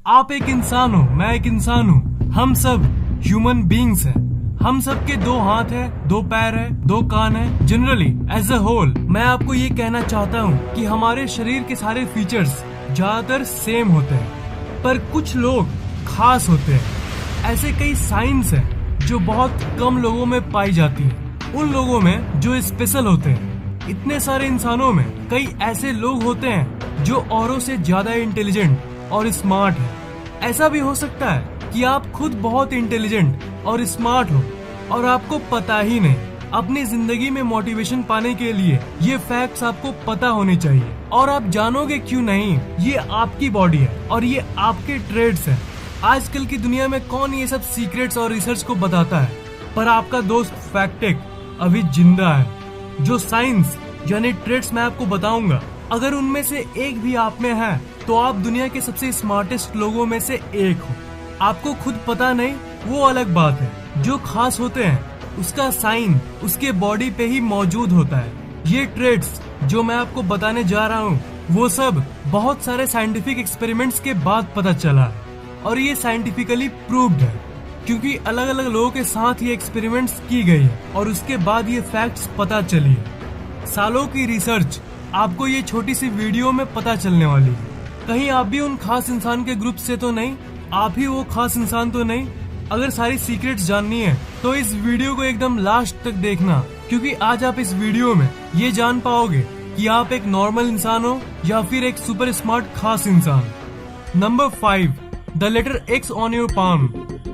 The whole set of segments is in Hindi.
आप एक इंसान हो, मैं एक इंसान हूँ, हम सब ह्यूमन बींग्स हैं। हम सब के 2 हाथ है, 2 पैर है, 2 कान है। जनरली एज अ होल मैं आपको ये कहना चाहता हूँ कि हमारे शरीर के सारे फीचर्स ज्यादातर सेम होते हैं, पर कुछ लोग खास होते हैं। ऐसे कई साइंस हैं जो बहुत कम लोगों में पाई जाती है, उन लोगों में जो स्पेशल होते हैं। इतने सारे इंसानों में कई ऐसे लोग होते हैं जो औरों से ज्यादा इंटेलिजेंट और स्मार्ट है। ऐसा भी हो सकता है कि आप खुद बहुत इंटेलिजेंट और स्मार्ट हो और आपको पता ही नहीं। अपनी जिंदगी में मोटिवेशन पाने के लिए ये फैक्ट्स आपको पता होने चाहिए, और आप जानोगे क्यों नहीं। ये आपकी बॉडी है और ये आपके ट्रेड्स हैं। आजकल की दुनिया में कौन ये सब सीक्रेट्स और रिसर्च को बताता है, पर आपका दोस्त फैक्टेक अभी जिंदा है। जो साइंस यानी ट्रेड्स मैं आपको बताऊंगा, अगर उनमें से एक भी आप में है तो आप दुनिया के सबसे स्मार्टेस्ट लोगों में से एक हो। आपको खुद पता नहीं वो अलग बात है। जो खास होते हैं उसका साइन उसके बॉडी पे ही मौजूद होता है। ये ट्रेड्स जो मैं आपको बताने जा रहा हूँ वो सब बहुत सारे साइंटिफिक एक्सपेरिमेंट्स के बाद पता चला है, और ये साइंटिफिकली प्रूव्ड है क्योंकि अलग अलग लोगों के साथ ये एक्सपेरिमेंट्स की गई है और उसके बाद ये फैक्ट्स पता चली है। सालों की रिसर्च आपको ये छोटी सी वीडियो में पता चलने वाली है। कहीं आप भी उन खास इंसान के ग्रुप से तो नहीं, आप ही वो खास इंसान तो नहीं। अगर सारी सीक्रेट्स जाननी है तो इस वीडियो को एकदम लास्ट तक देखना, क्योंकि आज आप इस वीडियो में ये जान पाओगे कि आप एक नॉर्मल इंसान हो या फिर एक सुपर स्मार्ट खास इंसान। Number 5, the letter X on your palm.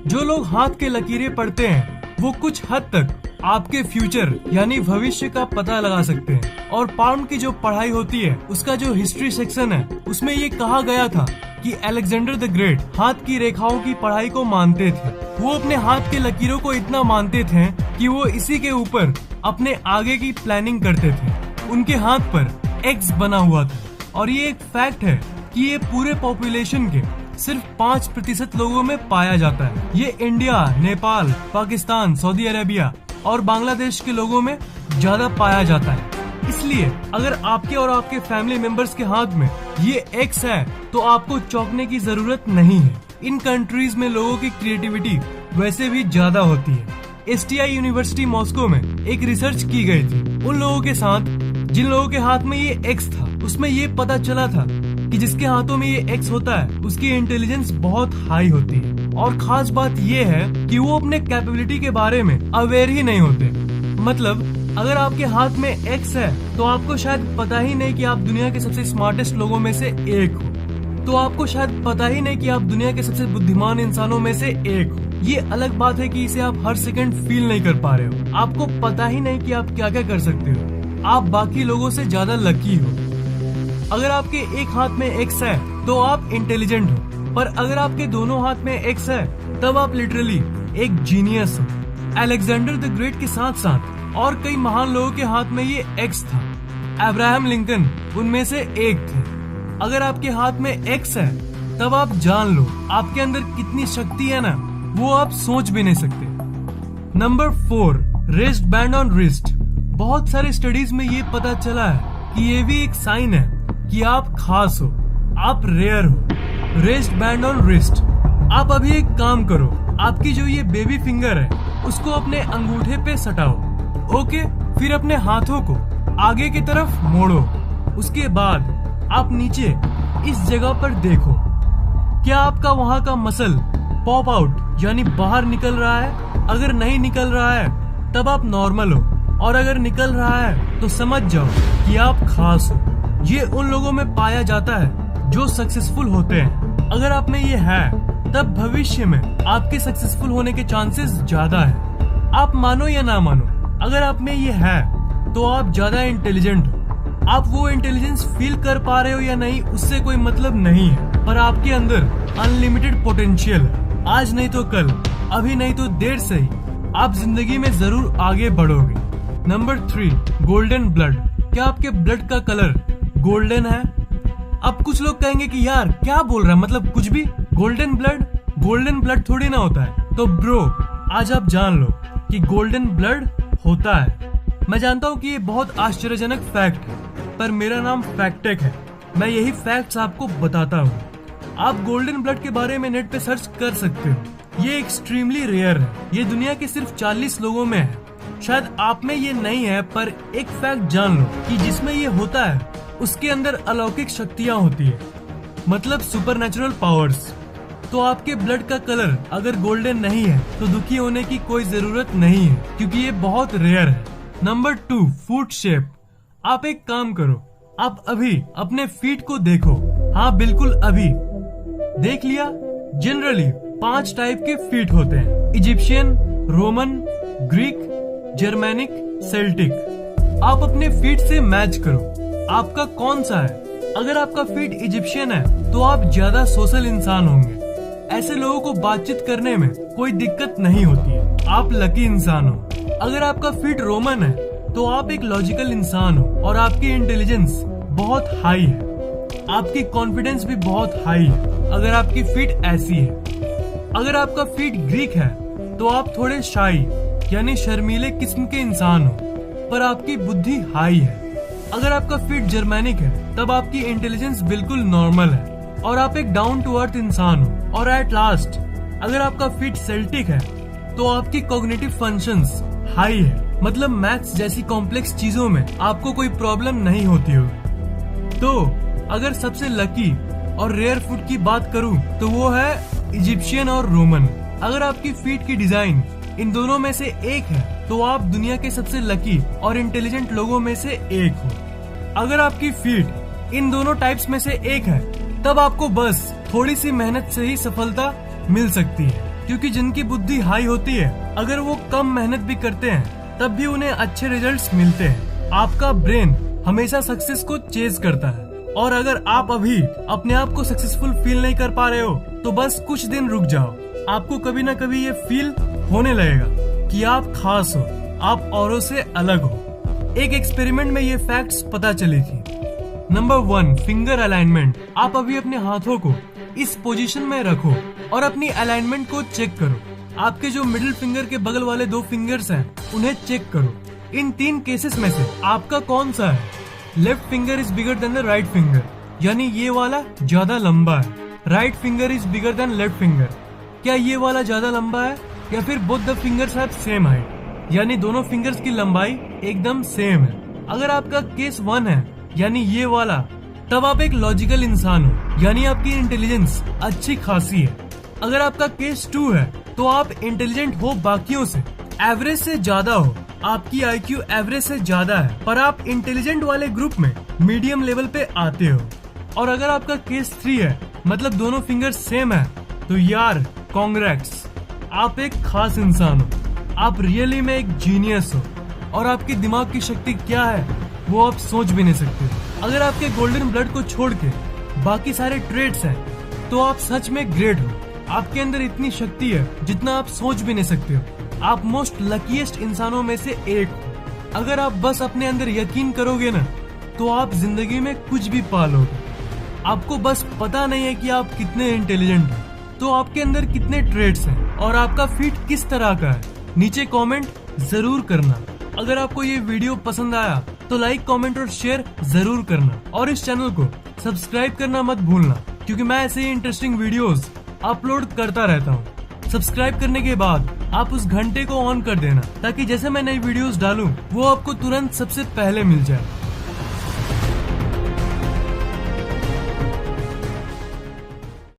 जो लोग हाथ के लकीरें पढ़ते हैं वो कुछ हद तक आपके फ्यूचर यानी भविष्य का पता लगा सकते हैं। और पाम की जो पढ़ाई होती है उसका जो हिस्ट्री सेक्शन है उसमें ये कहा गया था कि अलेक्जेंडर द ग्रेट हाथ की रेखाओं की पढ़ाई को मानते थे। वो अपने हाथ के लकीरों को इतना मानते थे कि वो इसी के ऊपर अपने आगे की प्लानिंग करते थे। उनके हाथ पर X बना हुआ था, और ये एक फैक्ट है कि ये पूरे पॉपुलेशन के सिर्फ 5% लोगों में पाया जाता है। ये India, Nepal, Pakistan, Saudi Arabia और बांग्लादेश के लोगों में ज्यादा पाया जाता है। इसलिए अगर आपके और आपके फैमिली मेंबर्स के हाथ में ये X है तो आपको चौंकने की जरूरत नहीं है। इन कंट्रीज में लोगों की क्रिएटिविटी वैसे भी ज्यादा होती है। STI यूनिवर्सिटी मॉस्को में एक रिसर्च की गई थी उन लोगों के साथ जिन लोगों के हाथ में ये X था। उसमें ये पता चला था कि जिसके हाथों में ये X होता है उसकी इंटेलिजेंस बहुत हाई होती है, और खास बात ये है कि वो अपने कैपेबिलिटी के बारे में अवेयर ही नहीं होते। मतलब अगर आपके हाथ में X है तो आपको शायद पता ही नहीं कि आप दुनिया के सबसे स्मार्टेस्ट लोगों में से एक हो, तो आपको शायद पता ही नहीं कि आप दुनिया के सबसे बुद्धिमान इंसानों में से एक हो। ये अलग बात है कि इसे आप हर सेकंड फील नहीं कर पा रहे हो। आपको पता ही नहीं कि आप क्या क्या कर सकते हो। आप बाकी लोगों से ज्यादा लकी हो। अगर आपके एक हाथ में X है तो आप इंटेलिजेंट हो, पर अगर आपके दोनों हाथ में X है तब आप लिटरली एक जीनियस हो। अलेक्जेंडर द ग्रेट के साथ साथ और कई महान लोगों के हाथ में ये X था। अब्राहम लिंकन उनमें से एक थे। अगर आपके हाथ में X है तब आप जान लो आपके अंदर कितनी शक्ति है ना, वो आप सोच भी नहीं सकते। Number 4, rest band on wrist. बहुत सारे स्टडीज में ये पता चला है कि ये भी एक साइन है कि आप खास हो, आप रेयर हो। Rest band on wrist. आप अभी एक काम करो, आपकी जो ये बेबी फिंगर है उसको अपने अंगूठे पे सटाओ। ओके, फिर अपने हाथों को आगे की तरफ मोड़ो। उसके बाद आप नीचे इस जगह पर देखो, क्या आपका वहां का मसल पॉप आउट यानी बाहर निकल रहा है? अगर नहीं निकल रहा है तब आप नॉर्मल हो, और अगर निकल रहा है तो समझ जाओ कि आप खास हो। ये उन लोगों में पाया जाता है जो सक्सेसफुल होते हैं। अगर आप में ये है तब भविष्य में आपके सक्सेसफुल होने के चांसेस ज्यादा है। आप मानो या ना मानो, अगर आप में ये है तो आप ज्यादा इंटेलिजेंट हो। आप वो इंटेलिजेंस फील कर पा रहे हो या नहीं उससे कोई मतलब नहीं है, पर आपके अंदर अनलिमिटेड पोटेंशियल है। आज नहीं तो कल, अभी नहीं तो देर से ही आप जिंदगी में जरूर आगे बढ़ोगे। Number 3, golden blood. क्या आपके ब्लड का कलर गोल्डन है? अब कुछ लोग कहेंगे कि यार क्या बोल रहा है, मतलब कुछ भी। गोल्डन ब्लड थोड़ी ना होता है। तो ब्रो, आज आप जान लो कि गोल्डन ब्लड होता है। मैं जानता हूँ कि ये बहुत आश्चर्यजनक फैक्ट है, पर मेरा नाम फैक्टेक है। मैं यही फैक्ट्स आपको बताता हूँ। आप गोल्डन ब्लड के बारे में नेट पे सर्च कर सकते हो। ये एक्सट्रीमली रेयर है। ये दुनिया के सिर्फ 40 लोगों में है। शायद आप में ये नहीं है, पर एक फैक्ट जान लो कि जिसमें ये होता है उसके अंदर अलौकिक शक्तियाँ होती है, मतलब सुपरनैचुरल पावर्स। तो आपके ब्लड का कलर अगर गोल्डन नहीं है तो दुखी होने की कोई जरूरत नहीं है, क्योंकि ये बहुत रेयर है। Number 2, foot shape. आप एक काम करो, आप अभी अपने फीट को देखो। हाँ, बिल्कुल अभी देख लिया। जनरली 5 टाइप के फीट होते हैं: Egyptian, Roman, Greek, Germanic, Celtic. आप अपने फीट से मैच करो, आपका कौन सा है। अगर आपका फीट इजिप्शियन है तो आप ज्यादा सोशल इंसान होंगे। ऐसे लोगों को बातचीत करने में कोई दिक्कत नहीं होती है। आप लकी इंसान हो। अगर आपका फीट रोमन है तो आप एक लॉजिकल इंसान हो और आपकी इंटेलिजेंस बहुत हाई है। आपकी कॉन्फिडेंस भी बहुत हाई है अगर आपकी फीट ऐसी है। अगर आपका फीट ग्रीक है तो आप थोड़े शाई यानी शर्मीले किस्म के इंसान हो, पर आपकी बुद्धि हाई है। अगर आपका फीट जर्मेनिक है तब आपकी इंटेलिजेंस बिल्कुल नॉर्मल है और आप एक डाउन टू अर्थ इंसान हो। और एट लास्ट, अगर आपका फीट सेल्टिक है तो आपकी कॉग्निटिव फंक्शंस हाई है, मतलब मैथ्स जैसी कॉम्प्लेक्स चीजों में आपको कोई प्रॉब्लम नहीं होती होगी। तो अगर सबसे लकी और रेयर फूड की बात करूं तो वो है इजिप्शियन और रोमन। अगर आपकी फीट की डिजाइन इन दोनों में से एक है तो आप दुनिया के सबसे लकी और इंटेलिजेंट लोगों में से एक हो। अगर आपकी फीट इन दोनों टाइप्स में से एक है तब आपको बस थोड़ी सी मेहनत से ही सफलता मिल सकती है, क्योंकि जिनकी बुद्धि हाई होती है अगर वो कम मेहनत भी करते हैं तब भी उन्हें अच्छे रिजल्ट्स मिलते हैं। आपका ब्रेन हमेशा सक्सेस को चेज करता है, और अगर आप अभी अपने आप को सक्सेसफुल फील नहीं कर पा रहे हो तो बस कुछ दिन रुक जाओ। आपको कभी ना कभी ये फील होने लगेगा कि आप खास हो, आप औरों से अलग हो। एक एक्सपेरिमेंट में ये फैक्ट्स पता चली थी। Number 1, finger alignment. आप अभी अपने हाथों को इस पोजीशन में रखो और अपनी अलाइनमेंट को चेक करो। आपके जो मिडिल फिंगर के बगल वाले 2 फिंगर्स हैं उन्हें चेक करो। इन 3 केसेस में से आपका कौन सा है? Left finger is bigger than the right finger, यानी ये वाला ज्यादा लंबा है। Right finger is bigger than left finger, क्या ये वाला ज्यादा लंबा है? या फिर both the fingers have same height, यानी दोनों फिंगर्स की लंबाई एकदम सेम है। अगर आपका केस 1 है यानी ये वाला, तब आप एक लॉजिकल इंसान हो, यानी आपकी इंटेलिजेंस अच्छी खासी है। अगर आपका केस 2 है तो आप इंटेलिजेंट हो बाकियों से, एवरेज से ज्यादा हो, आपकी IQ एवरेज से ज्यादा है, पर आप इंटेलिजेंट वाले ग्रुप में मीडियम लेवल पे आते हो। और अगर आपका केस 3 है, मतलब दोनों फिंगर सेम है, तो यार कांग्रेट्स, आप एक खास इंसान हो। आप रियली में एक जीनियस हो, और आपके दिमाग की शक्ति क्या है वो आप सोच भी नहीं सकते। अगर आपके गोल्डन ब्लड को छोड़ के बाकी सारे ट्रेड्स हैं तो आप सच में ग्रेट हो। आपके अंदर इतनी शक्ति है जितना आप सोच भी नहीं सकते हो। आप मोस्ट लकीएस्ट इंसानों में से एक हो। अगर आप बस अपने अंदर यकीन करोगे ना तो आप जिंदगी में कुछ भी पा लोगे। आपको बस पता नहीं है कि आप कितने इंटेलिजेंट हो, तो आपके अंदर कितने ट्रेड्स हैं और आपका फीट किस तरह का है। नीचे कमेंट जरूर करना। अगर आपको ये वीडियो पसंद आया तो लाइक, कमेंट और शेयर जरूर करना, और इस चैनल को सब्सक्राइब करना मत भूलना, क्योंकि मैं ऐसे ही इंटरेस्टिंग वीडियोस अपलोड करता रहता हूँ। सब्सक्राइब करने के बाद आप उस घंटे को ऑन कर देना, ताकि जैसे मैं नई वीडियोस डालूं वो आपको तुरंत सबसे पहले मिल जाए।